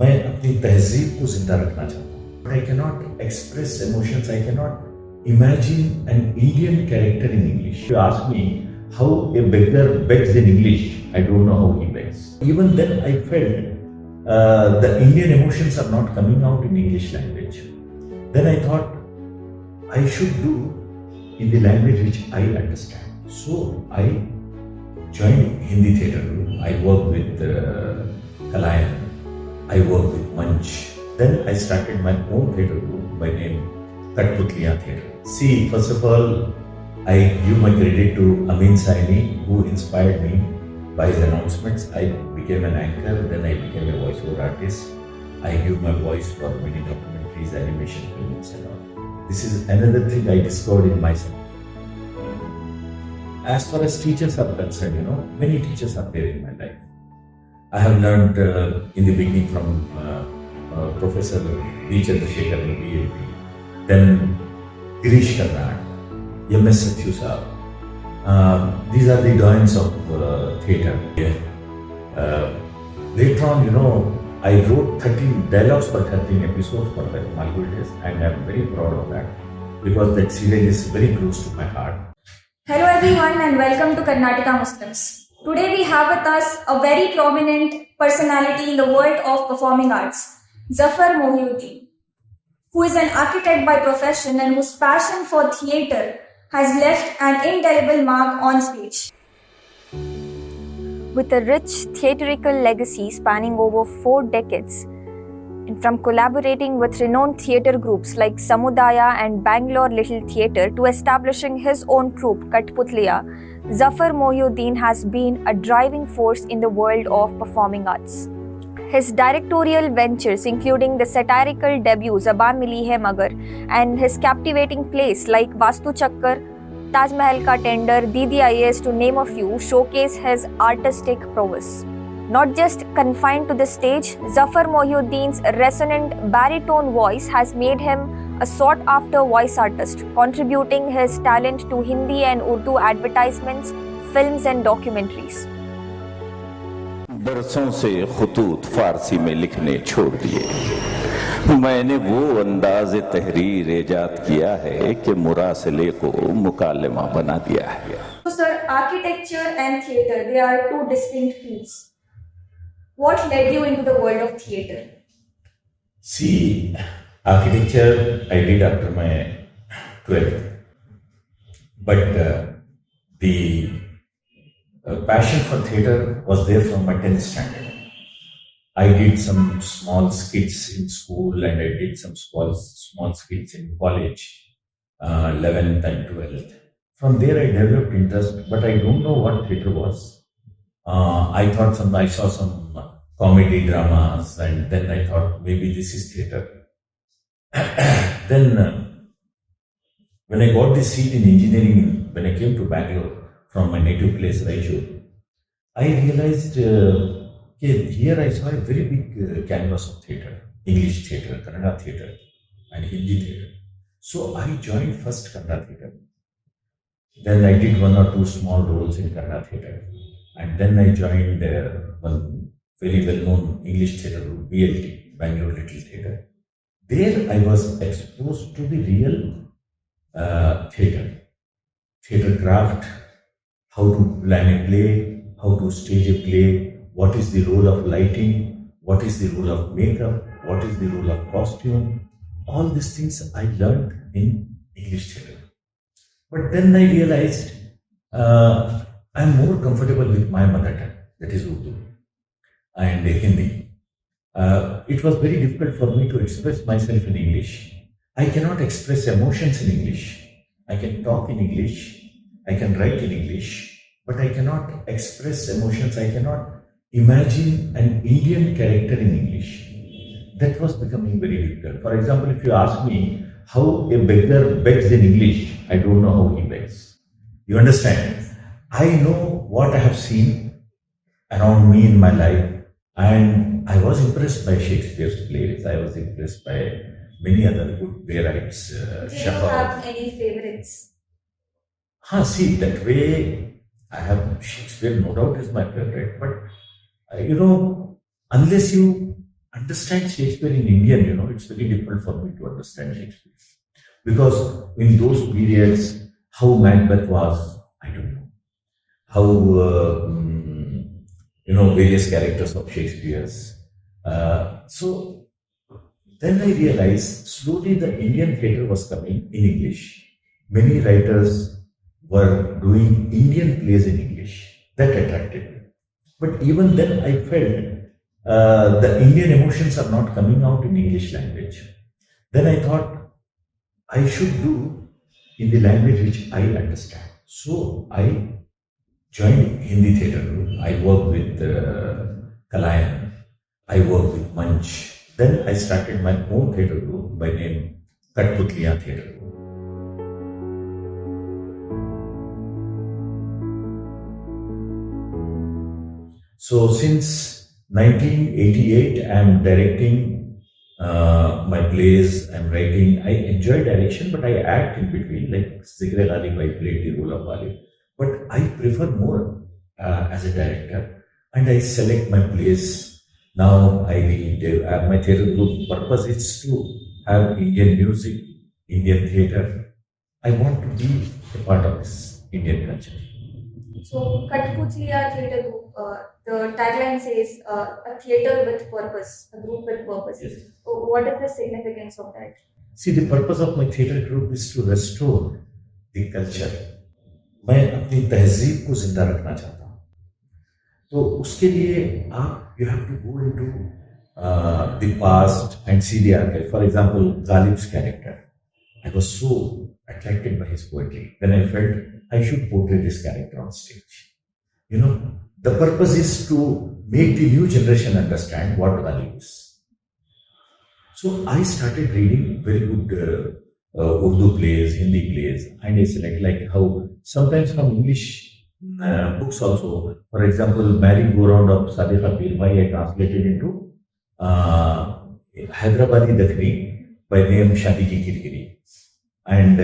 मैं अपनी तहजीब को जिंदा रखना चाहता हूँ. But I cannot express emotions. I cannot imagine an Indian character in English. If you ask me how a beggar begs in English, I don't know how he begs. Even then, I felt the Indian emotions are not coming out in English language. Then I thought I should do in the language which I understand. So I joined Hindi theatre group. I worked with Kalayan. I worked with Manch. Then I started my own theatre group by name Kathputliyaan Theatre. See, first of all, I give my credit to Amin Saini, who inspired me by his announcements. I became an anchor, then I became a voiceover artist. I give my voice for many documentaries, animation films and all. This is another thing I discovered in myself. As far as teachers are concerned, many teachers are there in my life. I have learned in the beginning from Professor B. Chandrasekhar in BLT, then girishkarnad, MS Satyu Saab. These are the doyens of theatre. Later on, I wrote 13 dialogues for 13 episodes for the Malgudidays, and I'm very proud of that because that series is very close to my heart. Hello everyone and welcome to Karnataka Muslims. Today we have with us a very prominent personality in the world of performing arts, Zafer Mohiuddin, who is an architect by profession and whose passion for theatre has left an indelible mark on stage. With a rich theatrical legacy spanning over 4 decades, and from collaborating with renowned theatre groups like Samudaya and Bangalore Little Theatre to establishing his own troupe, Kathputliyaan, Zafer Mohiuddin has been a driving force in the world of performing arts. His directorial ventures, including the satirical debut Zaban Mili Hai Magar and his captivating plays like Vastu Chakkar, Taj Mahal Ka Tender, Didi IAS to name a few, showcase his artistic prowess. Not just confined to the stage, Zafer Mohiuddin's resonant baritone voice has made him a sought-after voice artist, contributing his talent to Hindi and Urdu advertisements, films and documentaries. बरसों से खुतूत फारसी में लिखने छोड़ दिए। मैंने वो अंदाज़ तहरीर इजाद किया है कि मुरासिले को मुकालमा बना दिया है। So sir, architecture and theatre, they are two distinct fields. What led you into the world of theatre? See, architecture I did after my 12th, but the passion for theatre was there from my 10th standard. I did some small skits in school and I did some small skits in college, 11th and 12th. From there I developed interest, but I don't know what theatre was. I saw some comedy dramas, and then I thought maybe this is theatre. Then when I got this seat in engineering, when I came to Bangalore from my native place, Raichur, I realized here I saw a very big canvas of theatre, English theatre, Kannada theatre, and Hindi theatre. So I joined first Kannada theatre. Then I did 1 or 2 small roles in Kannada theatre. And then I joined one very well-known English theatre group, BLT, Bangalore Little Theatre. There I was exposed to the real theatre craft, how to plan a play, how to stage a play, what is the role of lighting, what is the role of makeup, what is the role of costume. All these things I learned in English theatre. But then I realized I'm more comfortable with my mother tongue, that is Urdu, and Hindi. It was very difficult for me to express myself in English. I cannot express emotions in English. I can talk in English, I can write in English, but I cannot express emotions. I cannot imagine an Indian character in English. That was becoming very difficult. For example, if you ask me how a beggar begs in English, I don't know how he begs. You understand? I know what I have seen around me in my life, and I was impressed by Shakespeare's plays. I was impressed by many other good playwrights. Do you have any favorites? See, that way I have Shakespeare, no doubt, is my favorite. But unless you understand Shakespeare in Indian, it's very difficult for me to understand Shakespeare. Because in those periods, how Macbeth was, I don't know. How, various characters of Shakespeare's. So then I realized slowly the Indian theatre was coming in English. Many writers were doing Indian plays in English. That attracted me. But even then, I felt the Indian emotions are not coming out in English language. Then I thought I should do in the language which I understand. So I joined Hindi theatre group. I worked with Kalayan. I worked with Manch. Then I started my own theatre group by name Kathputliyaan Theatre Group. So since 1988, I'm directing my plays. I'm writing. I enjoy direction, but I act in between. Like Zikre Ghalib, I played the role of Ghalib. But I prefer more as a director, and I select my plays. Now I read. My theatre group purpose is to have Indian music, Indian theatre. I want to be a part of this Indian culture. So, Kathputliyaan Theatre Group, the tagline says a theatre with purpose, a group with purpose. Yes. So what is the significance of that? See, the purpose of my theatre group is to restore the culture. मैं अपनी तहजीब को जिंदा रखना चाहता हूँ. तो उसके लिए आप you have to go into the past and see the archive. For example, Ghalib's character. I was so attracted by his poetry. Then I felt I should portray this character on stage. The purpose is to make the new generation understand what Ghalib is. So I started reading very good Urdu plays, Hindi plays, and I select like how sometimes from English books also. For example, Merry Go Round of Sadiqa Pirmai I translated into Hyderabadi Dakhni by name Shadi Ki Kirkiri. And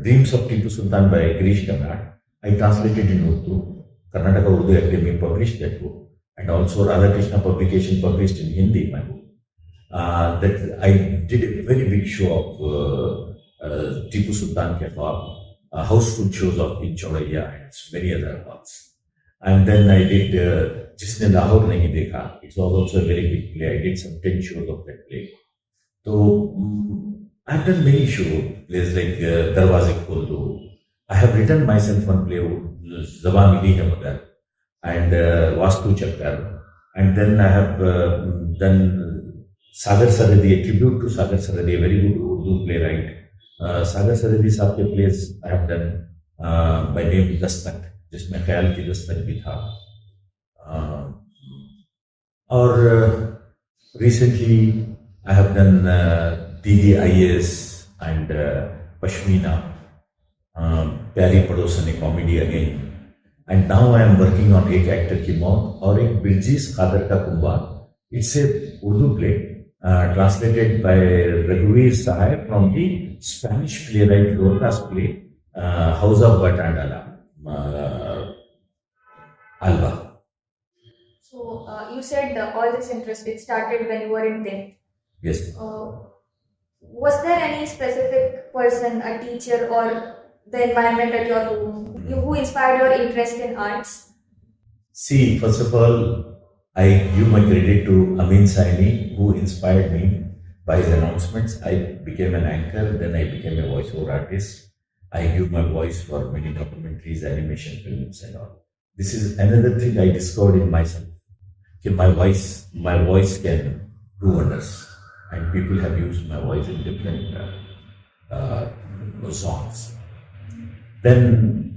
Dreams of Tipusultan by Girishkarnad I translated in Urdu. Karnataka Urdu Academy published that book. And also Radhakrishna publication published in Hindi my book. That I did a very big show of Tipu Sultan ke Khwab, houseful shows of Inchaudaiya and many other awards. And then I did Jisne Lahore Nahi Dekha. It was also a very big play. I did some 10 shows of that play. So I've done many plays like Darwaze Khol Do. I have written myself one play, Zaba Mili Hai Madar, and Vastu Chakkar. And then I have done Sagar Saradi, a tribute to Sagar Saradi, a very good Urdu playwright. Sagar Saradi साहब के plays I have done by name Dastak, जिसमें ख्याल की दस्तक भी था. और recently I have done Didi IAS and Pashmina, प्यारी पड़ोसन a comedy again. And now I am working on एक actor की मौत और एक बिरजीस कादर का कुंबा. It's a Urdu play. Translated by Raghuveer Sahai from the Spanish playwright Lorca's play, House of Batandala, Alba. So you said all this interest, it started when you were in 10th. Yes. Was there any specific person, a teacher or the environment at your home who inspired your interest in arts? See, first of all, I give my credit to Amin Saini, who inspired me by his announcements. I became an anchor, then I became a voiceover artist. I give my voice for many documentaries, animation films and all. This is another thing I discovered in myself. Okay, my voice can do wonders. And people have used my voice in different songs. Then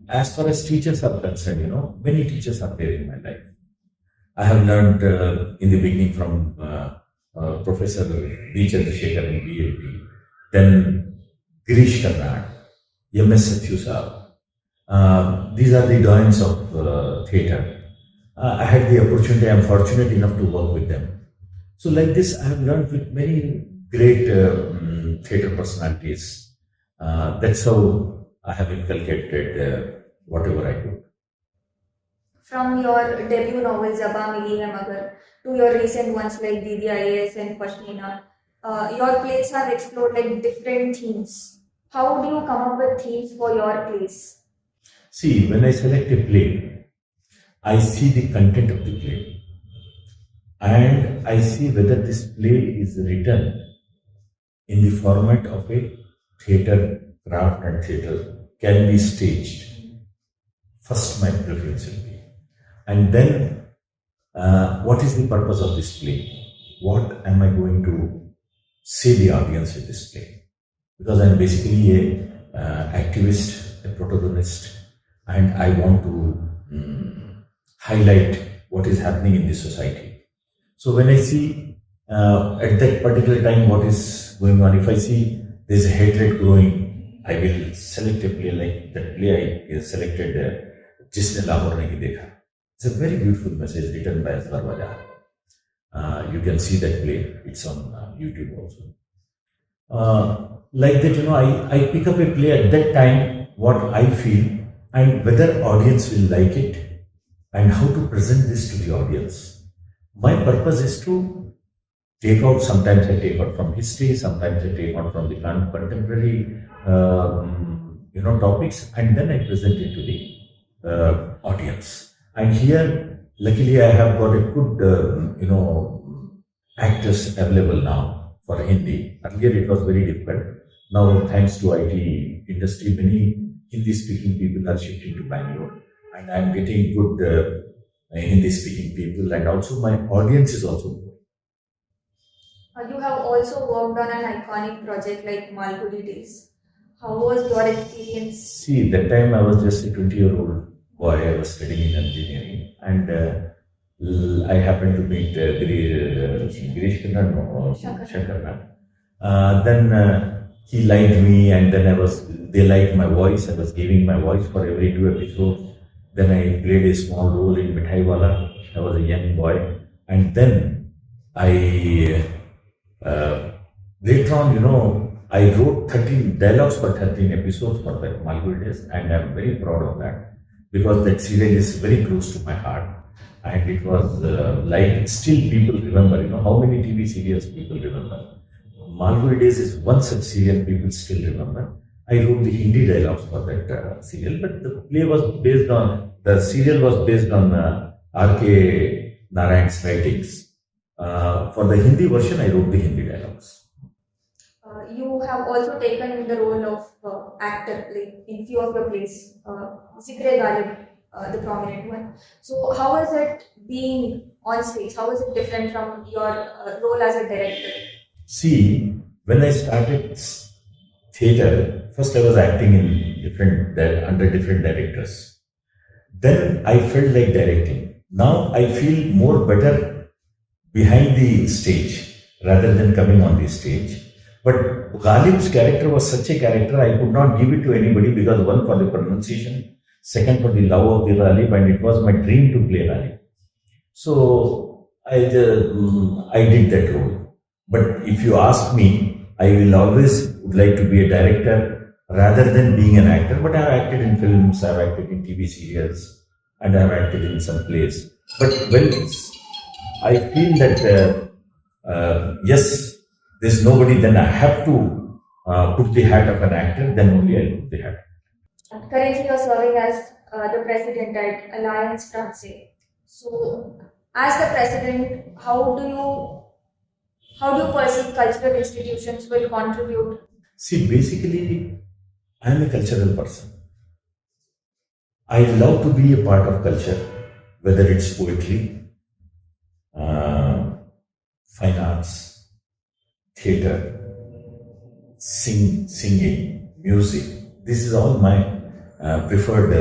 as far as teachers are concerned, many teachers are there in my life. I have learned in the beginning from Professor B. Chandrasekhar in BLT, then Girishkarnad, M.S. Satyu Saab. These are the doyens of theatre. I had the opportunity, I am fortunate enough to work with them. So like this, I have learned with many great theatre personalities. That's how I have inculcated whatever I do. From your debut novel Zaba Mili Hai Magar to your recent ones like Didi IAS and Pashmina, your plays have explored like different themes. How do you come up with themes for your plays? See, when I select a play, I see the content of the play and I see whether this play is written in the format of a theatre craft and theatre can be staged. First, my preference will be. And then, what is the purpose of this play? What am I going to say the audience with this play? Because I'm basically a activist, a protagonist, and I want to highlight what is happening in the society. So when I see at that particular time what is going on, if I see there's a hatred growing, I will select a play like that play I selected. जिसने लाहौर नहीं देखा. It's a very beautiful message written by Zafer Mohiuddin. You can see that play. It's on YouTube also. Like that, I pick up a play at that time, what I feel, and whether audience will like it, and how to present this to the audience. My purpose is to take out, sometimes I take out from history, sometimes I take out from the contemporary, topics, and then I present it to the audience. And here, luckily, I have got a good, actors available now for Hindi. Earlier, it was very difficult. Now, thanks to IT industry, many Hindi-speaking people are shifting to Bangalore, and I am getting good Hindi-speaking people, and also my audience is also growing. You have also worked on an iconic project like Malgudidays. How was your experience? See, that time I was just a 20-year-old boy. I was studying in engineering, and I happened to meet girishkarnad or shankarnag. Then he liked me, and then they liked my voice. I was giving my voice for every 2 episodes. Then I played a small role in Mithai Wala. I was a young boy, and then I later on, I wrote 13 dialogues for 13 episodes for the Malgudidays, and I'm very proud of that because that serial is very close to my heart. And it was like, still people remember, how many TV serials people remember. Malgudidays is one such serial people still remember. I wrote the Hindi dialogues for that serial, but the serial was based on R.K. Narayan's writings. For the Hindi version, I wrote the Hindi dialogues. You have also taken the role of actor in few of your plays, Zikre Galib, the prominent one. So how is it being on stage? How is it different from your role as a director? See, when I started theatre, first I was acting in under different directors. Then I felt like directing. Now I feel more better behind the stage rather than coming on the stage. But Ghalib's character was such a character, I could not give it to anybody because one, for the pronunciation, second, for the love of the Ghalib, and it was my dream to play Ghalib. So I did that role. But if you ask me, I will always would like to be a director rather than being an actor. But I have acted in films, I have acted in TV serials, and I have acted in some plays. But when I feel that, yes, there's nobody, then I have to put the hat of an actor, then only I'll put the hat. Currently, you're serving as the president at Alliance Francaise. So, as the president, how do you perceive cultural institutions will contribute? See, basically, I am a cultural person. I love to be a part of culture, whether it's poetry, fine arts, theatre, singing, music. This is all my preferred,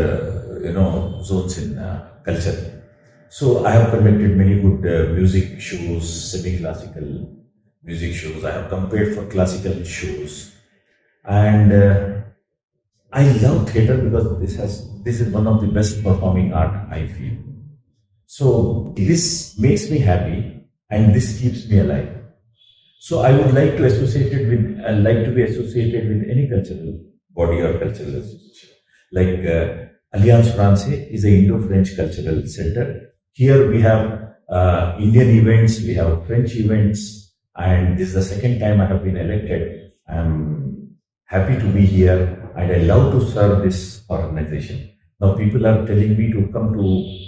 zones in culture. So I have conducted many good music shows, semi-classical music shows. I have compared for classical shows, and I love theatre because this is one of the best performing art I feel. So this makes me happy, and this keeps me alive. So I would like to be associated with any cultural body or cultural association. Like Alliance Francaise is an Indo-French cultural center. Here we have Indian events, we have French events, and this is the second time I have been elected. I'm happy to be here and I love to serve this organization. Now people are telling me to come to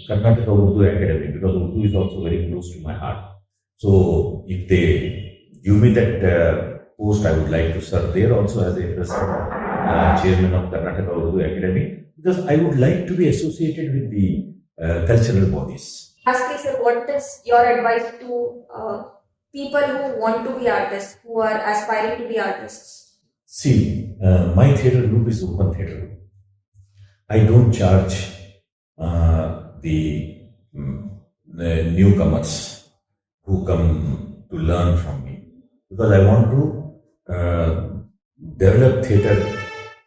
Karnataka Urdu Academy because Urdu is also very close to my heart. So if they give me that post, I would like to serve there also as a president, chairman of Karnataka Urdu Academy, because I would like to be associated with the cultural bodies. Lastly, sir, what is your advice to people who want to be artists, who are aspiring to be artists? See, my theatre group is open theatre group. I don't charge the newcomers who come to learn from me, because I want to develop theatre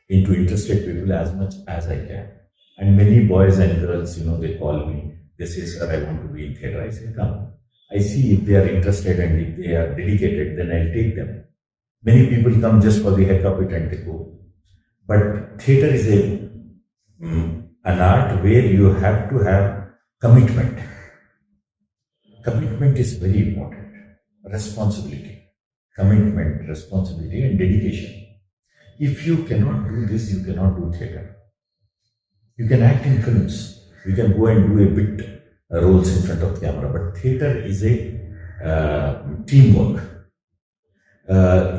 into interested people as much as I can. And many boys and girls, they call me. They say, sir, I want to be in theatre. I say, come. I see if they are interested and if they are dedicated, then I'll take them. Many people come just for the heck of it and they go. But theatre is an art where you have to have commitment. Commitment is very important. Responsibility. Commitment, responsibility and dedication. If you cannot do this, you cannot do theatre. You can act in films. You can go and do a bit roles in front of the camera. But theatre is a teamwork.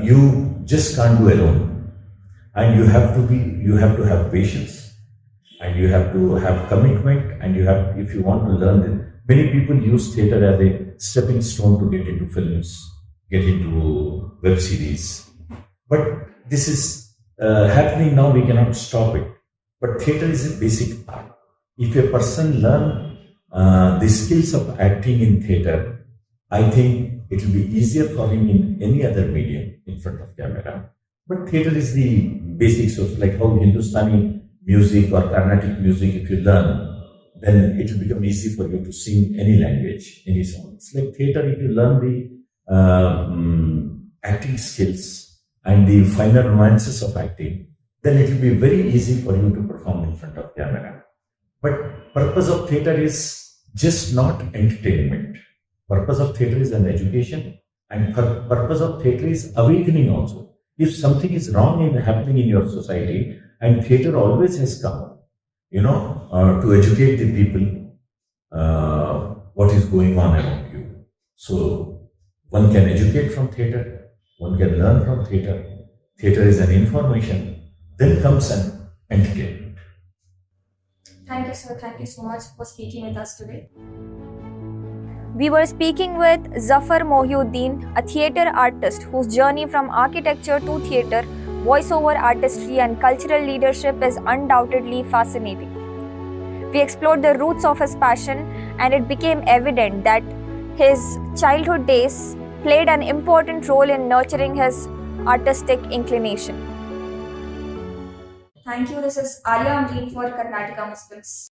You just can't do alone. And you have to have patience. And you have to have commitment. And if you want to learn this, many people use theatre as a stepping stone to get into films, get into web series. But this is happening now, we cannot stop it. But theatre is a basic art. If a person learn the skills of acting in theatre, I think it will be easier for him in any other medium in front of camera. But theatre is the basics of like how Hindustani music or Carnatic music, if you learn, then it will become easy for you to sing any language, any song. It's like theatre, if you learn the acting skills and the finer nuances of acting, then it will be very easy for you to perform in front of camera. But purpose of theatre is just not entertainment. Purpose of theatre is an education, and purpose of theatre is awakening also. If something is wrong in happening in your society, and theatre always has come, to educate the people what is going on around you. So one can educate from theatre, one can learn from theatre. Theatre is an information, then comes an entertainment. Thank you, sir. Thank you so much for speaking with us today. We were speaking with Zafer Mohiuddin, a theatre artist whose journey from architecture to theatre, voiceover artistry and cultural leadership is undoubtedly fascinating. We explored the roots of his passion, and it became evident that his childhood days played an important role in nurturing his artistic inclination. Thank you. This is Alia Amreen for Karnataka Muslims.